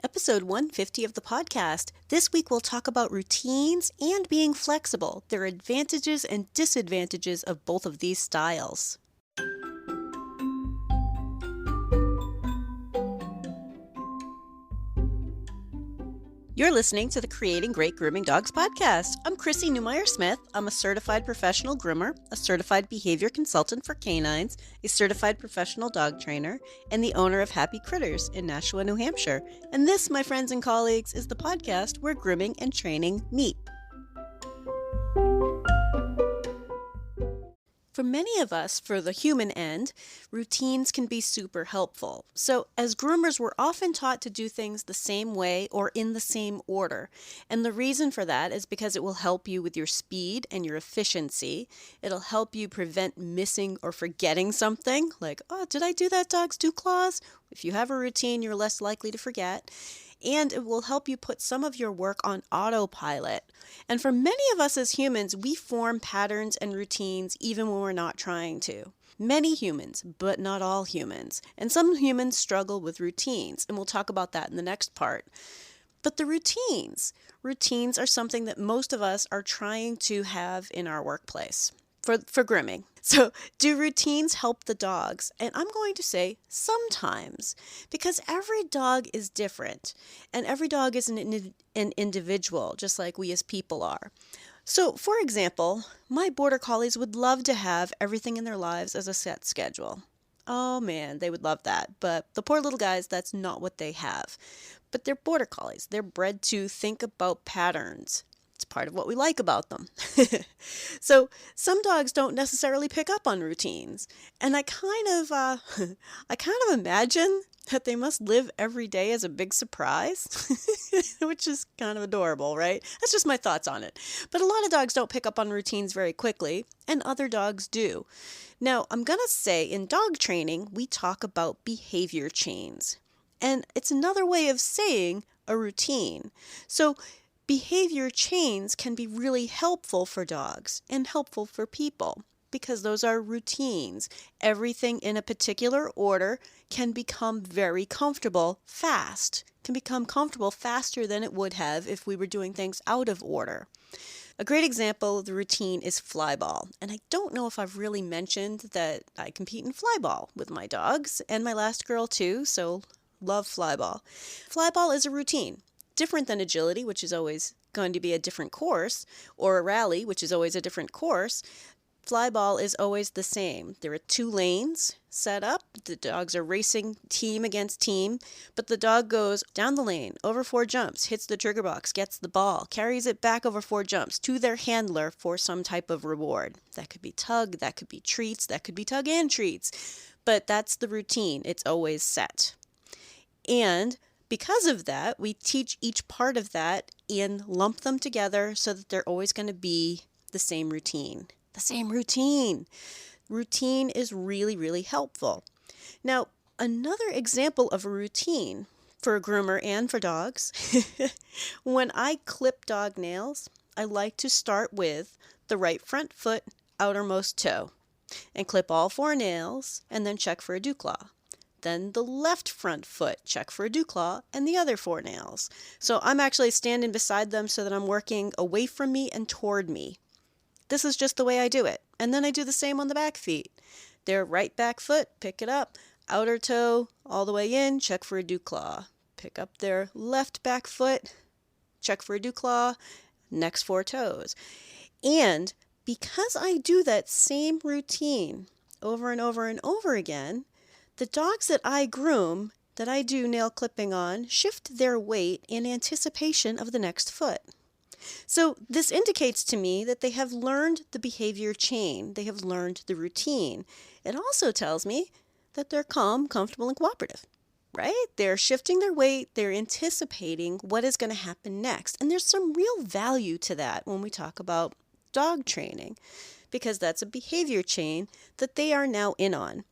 Episode 150 of the podcast. This week we'll talk about routines and being flexible, their advantages and disadvantages of both of these styles. You're listening to the Creating Great Grooming Dogs podcast. I'm Chrissy Newmeyer-Smith. I'm a certified professional groomer, a certified behavior consultant for canines, a certified professional dog trainer, and the owner of Happy Critters in Nashua, New Hampshire. And this, my friends and colleagues, is the podcast where grooming and training meet. For many of us, for the human end, routines can be super helpful. So as groomers, we're often taught to do things the same way or in the same order. And the reason for that is because it will help you with your speed and your efficiency. It'll help you prevent missing or forgetting something, like, oh, did I do that dog's dew claws? If you have a routine, you're less likely to forget. And it will help you put some of your work on autopilot. And for many of us as humans, we form patterns and routines even when we're not trying to. Many humans, but not all humans. And some humans struggle with routines, and we'll talk about that in the next part. But the routines are something that most of us are trying to have in our workplace for grooming. So do routines help the dogs? And I'm going to say sometimes, because every dog is different and every dog is an individual, just like we as people are. So for example, my border collies would love to have everything in their lives as a set schedule. Oh man, they would love that. But the poor little guys, that's not what they have. But they're border collies. They're bred to think about patterns. It's part of what we like about them. So some dogs don't necessarily pick up on routines. And I kind of imagine that they must live every day as a big surprise, which is kind of adorable, right? That's just my thoughts on it. But a lot of dogs don't pick up on routines very quickly, and other dogs do. Now, I'm going to say in dog training, we talk about behavior chains. And it's another way of saying a routine. So behavior chains can be really helpful for dogs and helpful for people because those are routines. Everything in a particular order can become very comfortable fast, can become comfortable faster than it would have if we were doing things out of order. A great example of the routine is flyball. And I don't know if I've really mentioned that I compete in flyball with my dogs and my last girl too, so love flyball. Flyball is a routine. Different than agility, which is always going to be a different course, or a rally, which is always a different course. Flyball is always the same. There are 2 lanes set up. The dogs are racing team against team, but the dog goes down the lane, over 4 jumps, hits the trigger box, gets the ball, carries it back over 4 jumps to their handler for some type of reward. That could be tug, that could be treats, that could be tug and treats, but that's the routine. It's always set. And because of that, we teach each part of that and lump them together so that they're always going to be the same routine. The same routine. Routine is really, really helpful. Now, another example of a routine for a groomer and for dogs, when I clip dog nails, I like to start with the right front foot, outermost toe, and clip all 4 nails and then check for a dew claw. Then the left front foot, check for a dew claw, and the other 4 nails. So I'm actually standing beside them so that I'm working away from me and toward me. This is just the way I do it. And then I do the same on the back feet. Their right back foot, pick it up, outer toe, all the way in, check for a dew claw. Pick up their left back foot, check for a dew claw, next 4 toes. And because I do that same routine over and over and over again, the dogs that I groom, that I do nail clipping on, shift their weight in anticipation of the next foot. So this indicates to me that they have learned the behavior chain. They have learned the routine. It also tells me that they're calm, comfortable, and cooperative, right? They're shifting their weight. They're anticipating what is going to happen next. And there's some real value to that when we talk about dog training, because that's a behavior chain that they are now in on.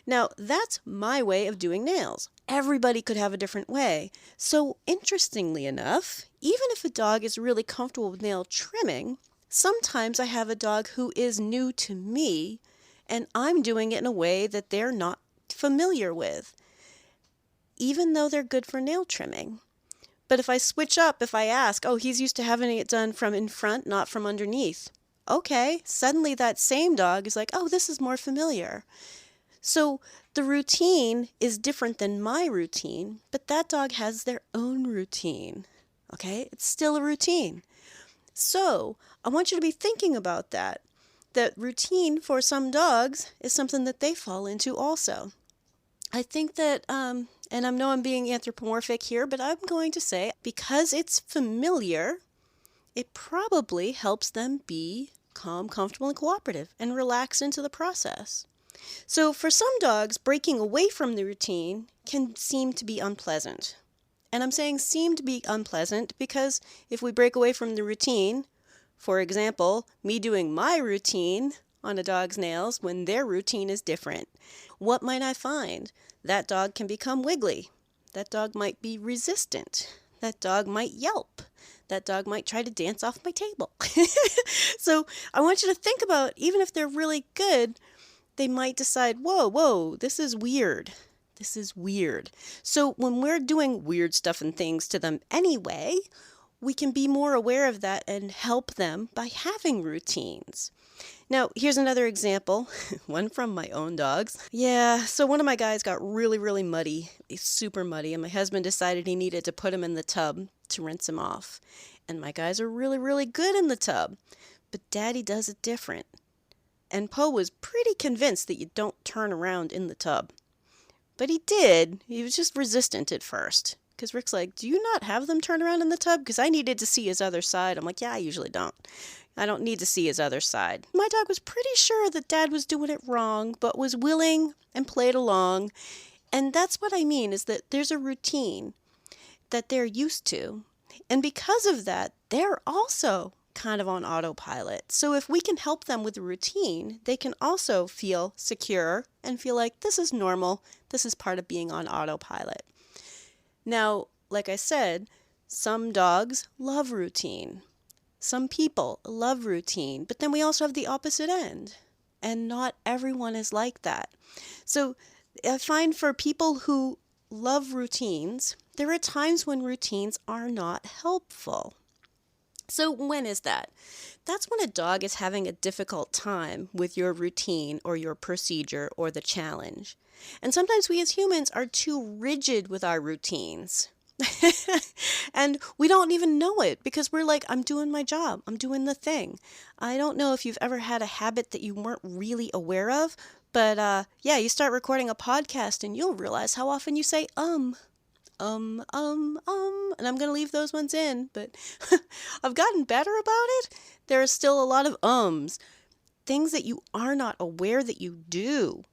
Now, that's my way of doing nails. Everybody could have a different way. So, interestingly enough, even if a dog is really comfortable with nail trimming, sometimes I have a dog who is new to me, and I'm doing it in a way that they're not familiar with, even though they're good for nail trimming. But if I switch up, if I ask, oh, he's used to having it done from in front, not from underneath. Okay, suddenly that same dog is like, oh, this is more familiar. So the routine is different than my routine, but that dog has their own routine. Okay, it's still a routine. So I want you to be thinking about that. That routine for some dogs is something that they fall into also. I think that, and I know I'm being anthropomorphic here, but I'm going to say because it's familiar, it probably helps them be calm, comfortable, and cooperative and relax into the process. So for some dogs, breaking away from the routine can seem to be unpleasant. And I'm saying seem to be unpleasant because if we break away from the routine, for example, me doing my routine on a dog's nails when their routine is different, what might I find? That dog can become wiggly. That dog might be resistant. That dog might yelp. That dog might try to dance off my table. So I want you to think about, even if they're really good, they might decide, whoa, this is weird. This is weird. So when we're doing weird stuff and things to them anyway, we can be more aware of that and help them by having routines. Now, here's another example, one from my own dogs. Yeah, so one of my guys got really, really muddy. He's super muddy, and my husband decided he needed to put him in the tub to rinse him off. And my guys are really, really good in the tub, but Daddy does it different. And Poe was pretty convinced that you don't turn around in the tub. But he did. He was just resistant at first. Because Rick's like, do you not have them turn around in the tub? Because I needed to see his other side. I'm like, yeah, I usually don't. I don't need to see his other side. My dog was pretty sure that Dad was doing it wrong, but was willing and played along. And that's what I mean, is that there's a routine that they're used to. And because of that, they're also kind of on autopilot. So if we can help them with the routine, they can also feel secure and feel like this is normal. This is part of being on autopilot. Now, like I said, some dogs love routine. Some people love routine, but then we also have the opposite end. And not everyone is like that. So I find for people who love routines, there are times when routines are not helpful. So when is that? That's when a dog is having a difficult time with your routine or your procedure or the challenge. And sometimes we as humans are too rigid with our routines. And we don't even know it because we're like, I'm doing my job. I'm doing the thing. I don't know if you've ever had a habit that you weren't really aware of, but yeah, you start recording a podcast and you'll realize how often you say, and I'm going to leave those ones in, but I've gotten better about it. There are still a lot of ums, things that you are not aware that you do.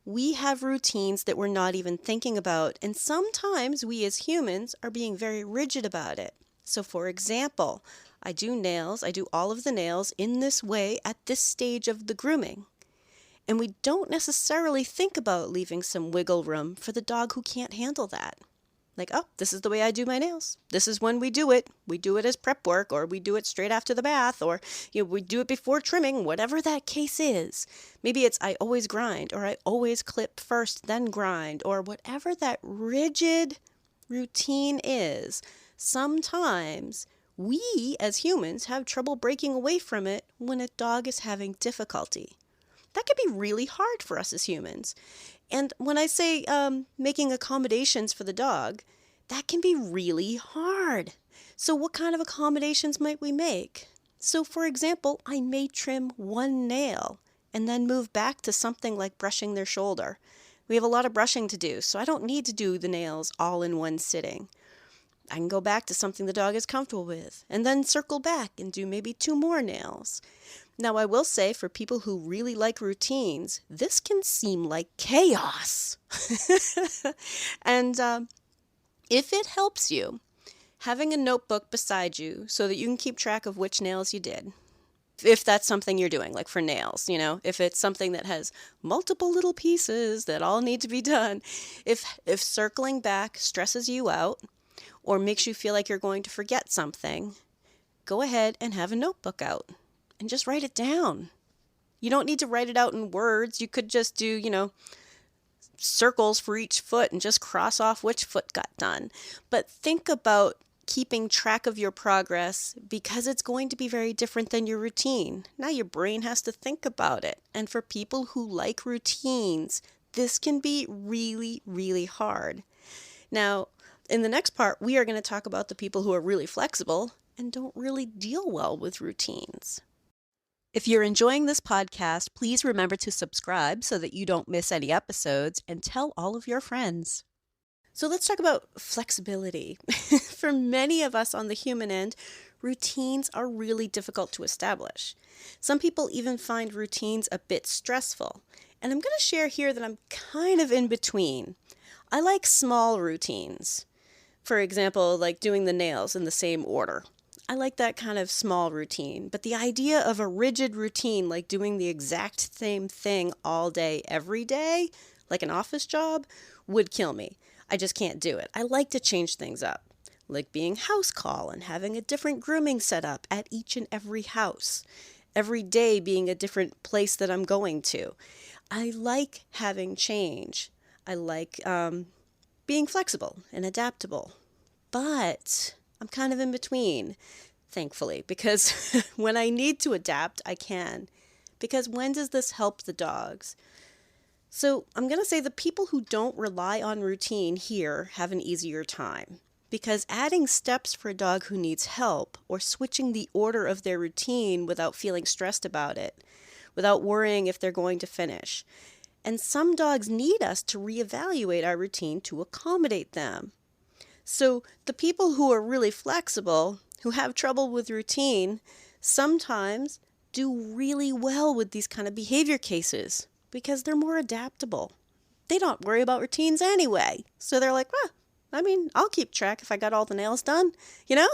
We have routines that we're not even thinking about, and sometimes we as humans are being very rigid about it. So for example, I do nails, I do all of the nails in this way at this stage of the grooming. And we don't necessarily think about leaving some wiggle room for the dog who can't handle that. Like, oh, this is the way I do my nails. This is when we do it. We do it as prep work, or we do it straight after the bath, or we do it before trimming, whatever that case is. Maybe it's I always grind, or I always clip first, then grind, or whatever that rigid routine is. Sometimes we as humans have trouble breaking away from it when a dog is having difficulty. That can be really hard for us as humans. And when I say making accommodations for the dog, that can be really hard. So what kind of accommodations might we make? So for example, I may trim one nail and then move back to something like brushing their shoulder. We have a lot of brushing to do, so I don't need to do the nails all in one sitting. I can go back to something the dog is comfortable with and then circle back and do maybe 2 more nails. Now, I will say for people who really like routines, this can seem like chaos. And if it helps you, having a notebook beside you so that you can keep track of which nails you did, if that's something you're doing, like for nails, if it's something that has multiple little pieces that all need to be done, if circling back stresses you out or makes you feel like you're going to forget something, go ahead and have a notebook out. And just write it down. You don't need to write it out in words. You could just do, circles for each foot and just cross off which foot got done. But think about keeping track of your progress because it's going to be very different than your routine. Now your brain has to think about it. And for people who like routines, this can be really, really hard. Now, in the next part, we are going to talk about the people who are really flexible and don't really deal well with routines. If you're enjoying this podcast, please remember to subscribe so that you don't miss any episodes, and tell all of your friends. So let's talk about flexibility. For many of us on the human end, routines are really difficult to establish. Some people even find routines a bit stressful. And I'm going to share here that I'm kind of in between. I like small routines. For example, like doing the nails in the same order. I like that kind of small routine, but the idea of a rigid routine, like doing the exact same thing all day, every day, like an office job, would kill me. I just can't do it. I like to change things up, like being house call and having a different grooming setup at each and every house, every day being a different place that I'm going to. I like having change. I like being flexible and adaptable, but I'm kind of in between, thankfully, because when I need to adapt, I can. Because when does this help the dogs? So I'm going to say the people who don't rely on routine here have an easier time. Because adding steps for a dog who needs help, or switching the order of their routine without feeling stressed about it, without worrying if they're going to finish. And some dogs need us to reevaluate our routine to accommodate them. So the people who are really flexible, who have trouble with routine, sometimes do really well with these kind of behavior cases because they're more adaptable. They don't worry about routines anyway. So they're like, well, I'll keep track if I got all the nails done, you know?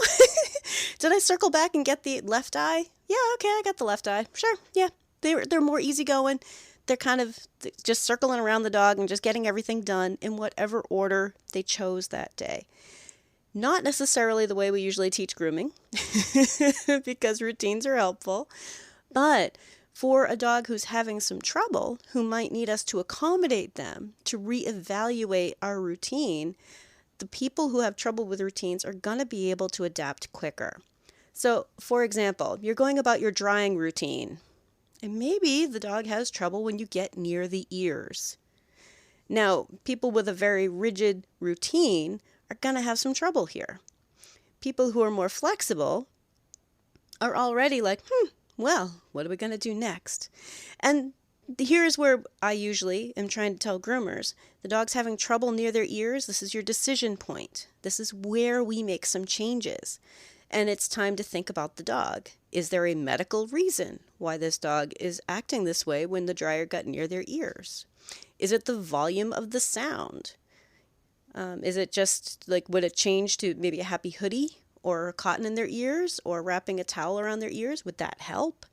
Did I circle back and get the left eye? Yeah, okay, I got the left eye. Sure, yeah. They're more easygoing. They're kind of just circling around the dog and just getting everything done in whatever order they chose that day. Not necessarily the way we usually teach grooming, because routines are helpful, but for a dog who's having some trouble, who might need us to accommodate them, to reevaluate our routine, the people who have trouble with routines are going to be able to adapt quicker. So, for example, you're going about your drying routine, and maybe the dog has trouble when you get near the ears. Now, people with a very rigid routine are going to have some trouble here. People who are more flexible are already like, well, what are we going to do next? And here's where I usually am trying to tell groomers, the dog's having trouble near their ears, this is your decision point. This is where we make some changes. And it's time to think about the dog. Is there a medical reason why this dog is acting this way when the dryer got near their ears? Is it the volume of the sound? Is it just like, would it change to maybe a happy hoodie or cotton in their ears or wrapping a towel around their ears? Would that help?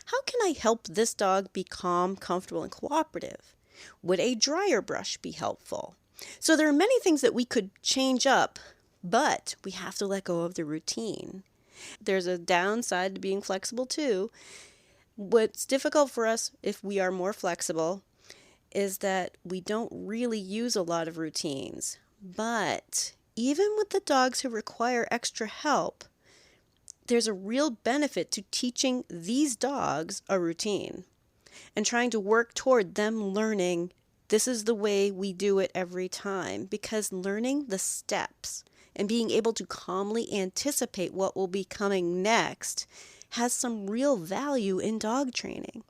How can I help this dog be calm, comfortable, and cooperative? Would a dryer brush be helpful? So there are many things that we could change up, but we have to let go of the routine. There's a downside to being flexible too. What's difficult for us if we are more flexible is that we don't really use a lot of routines. But even with the dogs who require extra help, there's a real benefit to teaching these dogs a routine and trying to work toward them learning this is the way we do it every time, because learning the steps and being able to calmly anticipate what will be coming next has some real value in dog training.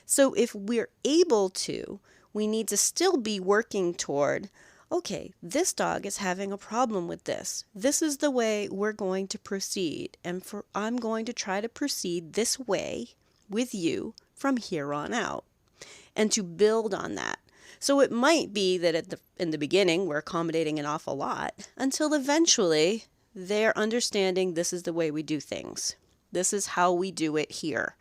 So if we're able to, we need to still be working toward, okay, this dog is having a problem with this. This is the way we're going to proceed. And I'm going to try to proceed this way with you from here on out. And to build on that. So it might be that in the beginning we're accommodating an awful lot until eventually they're understanding this is the way we do things. This is how we do it here,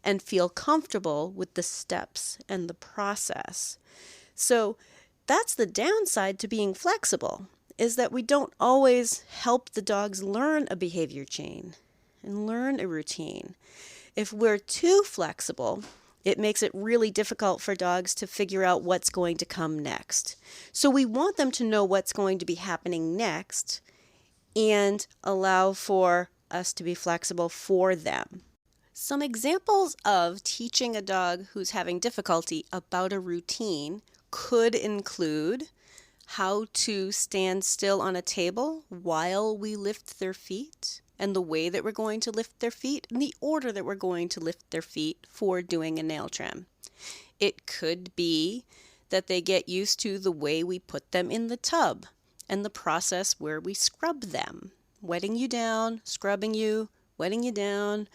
and feel comfortable with the steps and the process. So that's the downside to being flexible, is that we don't always help the dogs learn a behavior chain and learn a routine. If we're too flexible, it makes it really difficult for dogs to figure out what's going to come next. So we want them to know what's going to be happening next, and allow for us to be flexible for them. Some examples of teaching a dog who's having difficulty about a routine could include how to stand still on a table while we lift their feet, and the way that we're going to lift their feet, and the order that we're going to lift their feet for doing a nail trim. It could be that they get used to the way we put them in the tub and the process where we scrub them. Wetting you down, scrubbing you, wetting you down,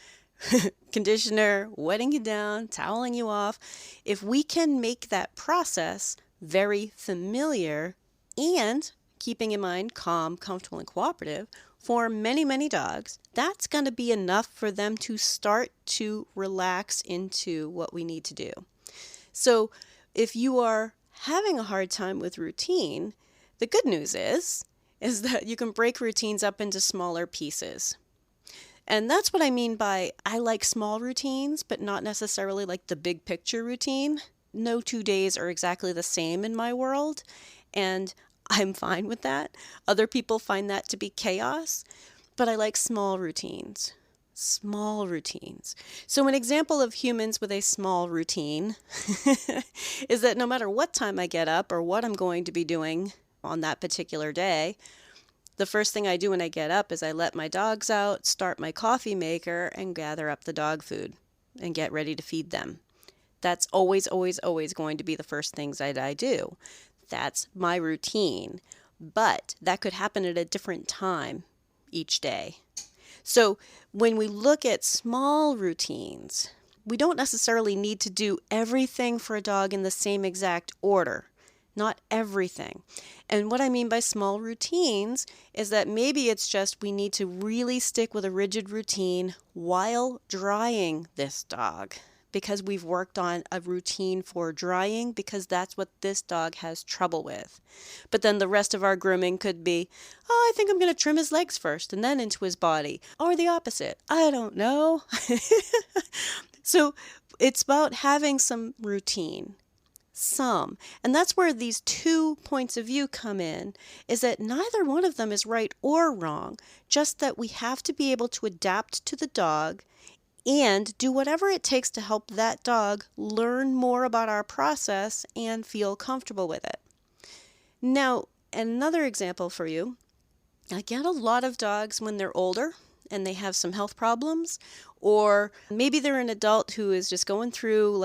conditioner, wetting you down, toweling you off. If we can make that process very familiar and keeping in mind calm, comfortable, and cooperative for many, many dogs, that's going to be enough for them to start to relax into what we need to do. So if you are having a hard time with routine, the good news is that you can break routines up into smaller pieces. And that's what I mean by I like small routines, but not necessarily like the big picture routine. No 2 days are exactly the same in my world, and I'm fine with that. Other people find that to be chaos, but I like small routines. Small routines. So an example of humans with a small routine is that no matter what time I get up or what I'm going to be doing on that particular day, the first thing I do when I get up is I let my dogs out, start my coffee maker, and gather up the dog food and get ready to feed them. That's always, always, always going to be the first things that I do. That's my routine. But that could happen at a different time each day. So when we look at small routines, we don't necessarily need to do everything for a dog in the same exact order. Not everything. And what I mean by small routines is that maybe it's just we need to really stick with a rigid routine while drying this dog, because we've worked on a routine for drying because that's what this dog has trouble with. But then the rest of our grooming could be, oh, I think I'm going to trim his legs first and then into his body, or the opposite. I don't know. So it's about having some routine. And that's where these 2 points of view come in, is that neither one of them is right or wrong, just that we have to be able to adapt to the dog and do whatever it takes to help that dog learn more about our process and feel comfortable with it. Now, another example for you, I get a lot of dogs when they're older and they have some health problems, or maybe they're an adult who is just going through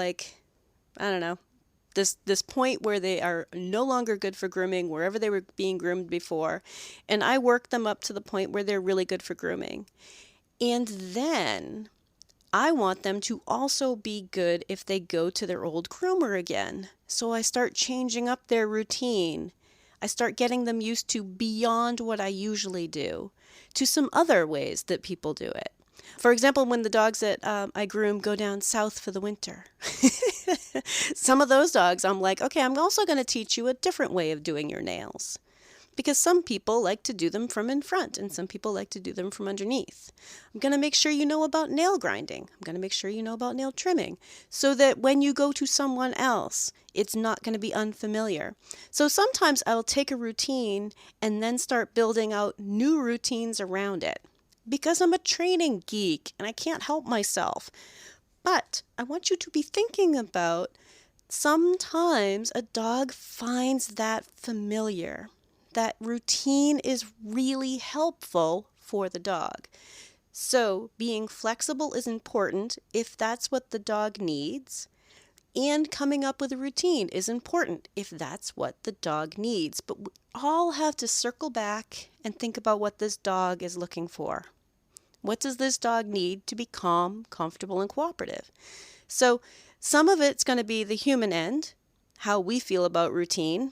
this point where they are no longer good for grooming wherever they were being groomed before, and I work them up to the point where they're really good for grooming. And then I want them to also be good if they go to their old groomer again. So I start changing up their routine. I start getting them used to beyond what I usually do, to some other ways that people do it. For example, when the dogs that I groom go down south for the winter, some of those dogs, I'm like, okay, I'm also going to teach you a different way of doing your nails. Because some people like to do them from in front and some people like to do them from underneath. I'm going to make sure you know about nail grinding. I'm going to make sure you know about nail trimming so that when you go to someone else, it's not going to be unfamiliar. So sometimes I'll take a routine and then start building out new routines around it. Because I'm a training geek and I can't help myself. But I want you to be thinking about sometimes a dog finds that familiar. That routine is really helpful for the dog. So being flexible is important if that's what the dog needs. And coming up with a routine is important if that's what the dog needs. But we all have to circle back and think about what this dog is looking for. What does this dog need to be calm, comfortable, and cooperative? So some of it's going to be the human end, how we feel about routine,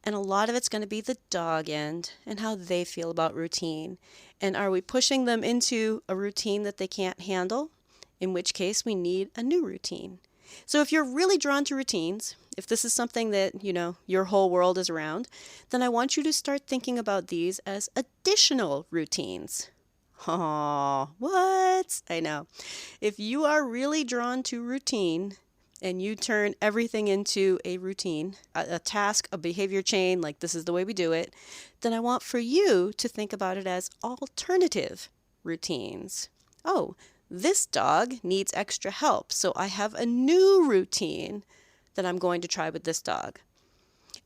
and a lot of it's going to be the dog end and how they feel about routine. And are we pushing them into a routine that they can't handle? In which case we need a new routine. So if you're really drawn to routines, if this is something that, your whole world is around, then I want you to start thinking about these as additional routines. Oh, what? I know. If you are really drawn to routine, and you turn everything into a routine, a task, a behavior chain, like this is the way we do it, then I want for you to think about it as alternative routines. Oh, this dog needs extra help, so I have a new routine that I'm going to try with this dog.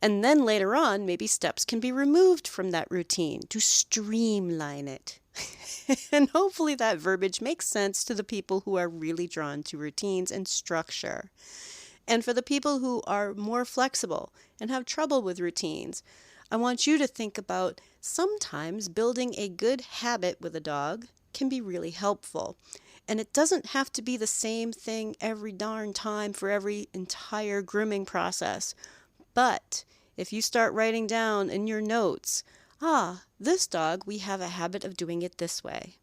And then later on, maybe steps can be removed from that routine to streamline it. And hopefully that verbiage makes sense to the people who are really drawn to routines and structure. And for the people who are more flexible and have trouble with routines, I want you to think about sometimes building a good habit with a dog can be really helpful. And it doesn't have to be the same thing every darn time for every entire grooming process. But if you start writing down in your notes, this dog, we have a habit of doing it this way.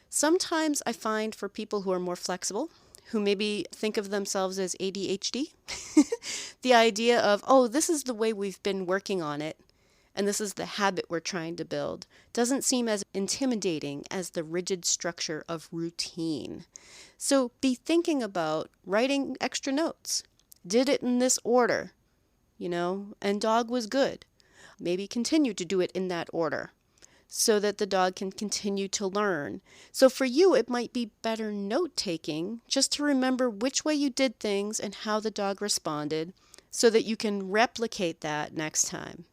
Sometimes I find for people who are more flexible, who maybe think of themselves as ADHD, the idea of, this is the way we've been working on it, and this is the habit we're trying to build, doesn't seem as intimidating as the rigid structure of routine. So be thinking about writing extra notes. Did it in this order, and dog was good. Maybe continue to do it in that order so that the dog can continue to learn. So for you, it might be better note-taking just to remember which way you did things and how the dog responded so that you can replicate that next time.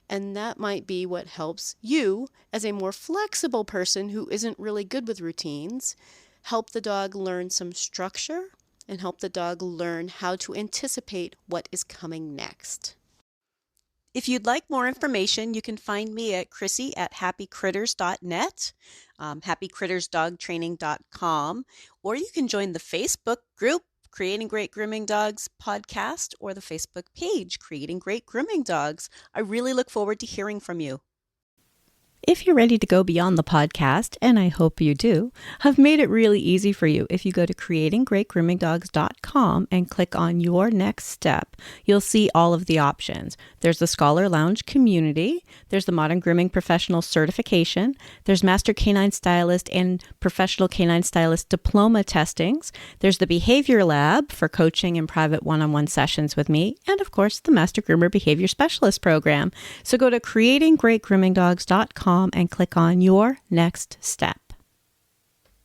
And that might be what helps you, as a more flexible person who isn't really good with routines, help the dog learn some structure and help the dog learn how to anticipate what is coming next. If you'd like more information, you can find me at Chrissy@happycritters.net, happycrittersdogtraining.com, or you can join the Facebook group, Creating Great Grooming Dogs podcast, or the Facebook page, Creating Great Grooming Dogs. I really look forward to hearing from you. If you're ready to go beyond the podcast, and I hope you do, I've made it really easy for you. If you go to creatinggreatgroomingdogs.com and click on your next step, you'll see all of the options. There's the Scholar Lounge community, there's the Modern Grooming Professional certification, there's Master Canine Stylist and Professional Canine Stylist diploma testings, there's the Behavior Lab for coaching and private one-on-one sessions with me, and of course the Master Groomer Behavior Specialist program. So go to creatinggreatgroomingdogs.com and click on your next step.